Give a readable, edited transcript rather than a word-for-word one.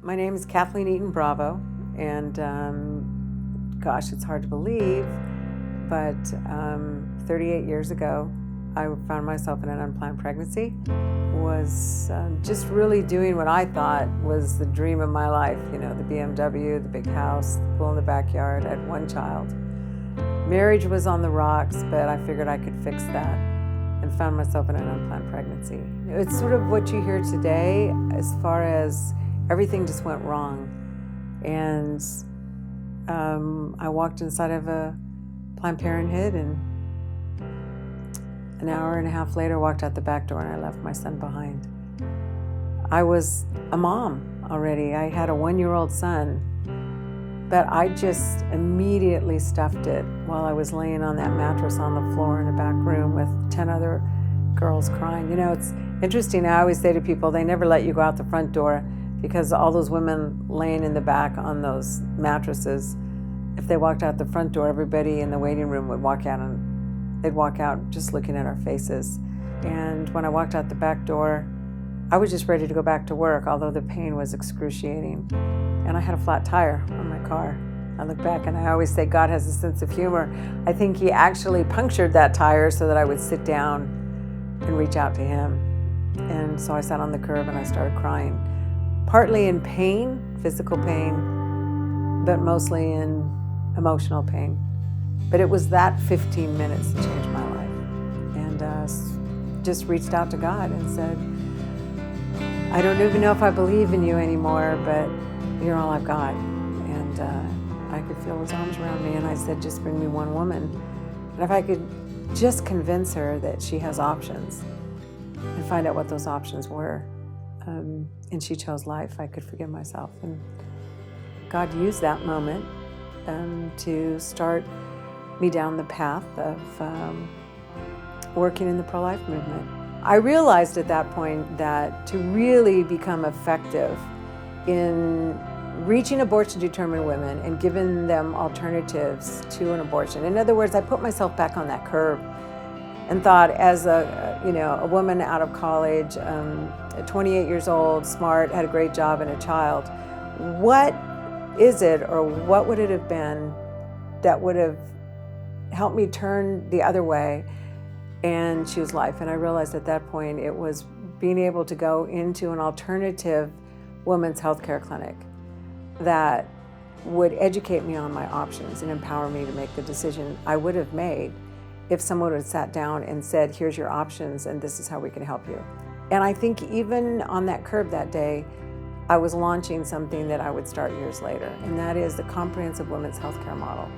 My name is Kathleen Eaton Bravo, and gosh, it's hard to believe, but 38 years ago, I found myself in an unplanned pregnancy. Was just really doing what I thought was the dream of my life, you know, the BMW, the big house, the pool in the backyard. I had one child. Marriage was on the rocks, but I figured I could fix that and found myself in an unplanned pregnancy. It's sort of what you hear today as far as everything just went wrong. And I walked inside of a Planned Parenthood, and an hour and a half later walked out the back door, and I left my son behind. I was a mom already. I had a 1-year-old son, but I just immediately stuffed it while I was laying on that mattress on the floor in a back room with 10 other girls crying. You know, it's interesting. I always say to people, they never let you go out the front door, because all those women laying in the back on those mattresses, if they walked out the front door, everybody in the waiting room would walk out, and they'd walk out just looking at our faces. And when I walked out the back door, I was just ready to go back to work, although the pain was excruciating. And I had a flat tire on my car. I look back and I always say God has a sense of humor. I think he actually punctured that tire so that I would sit down and reach out to him. And so I sat on the curb and I started crying. Partly in pain, physical pain, but mostly in emotional pain. But it was that 15 minutes that changed my life. And just reached out to God and said, I don't even know if I believe in you anymore, but you're all I've got. And I could feel his arms around me, and I said, just bring me one woman. And if I could just convince her that she has options and find out what those options were, and she chose life, I could forgive myself. And God used that moment to start me down the path of working in the pro-life movement. I realized at that point that to really become effective in reaching abortion-determined women and giving them alternatives to an abortion. In other words, I put myself back on that curb and thought, as a woman out of college, 28 years old, smart, had a great job and a child, what is it, or what would it have been that would have helped me turn the other way and choose life? And I realized at that point it was being able to go into an alternative women's healthcare clinic that would educate me on my options and empower me to make the decision I would have made if someone had sat down and said, here's your options and this is how we can help you. And I think even on that curb that day, I was launching something that I would start years later, and that is the comprehensive women's healthcare model.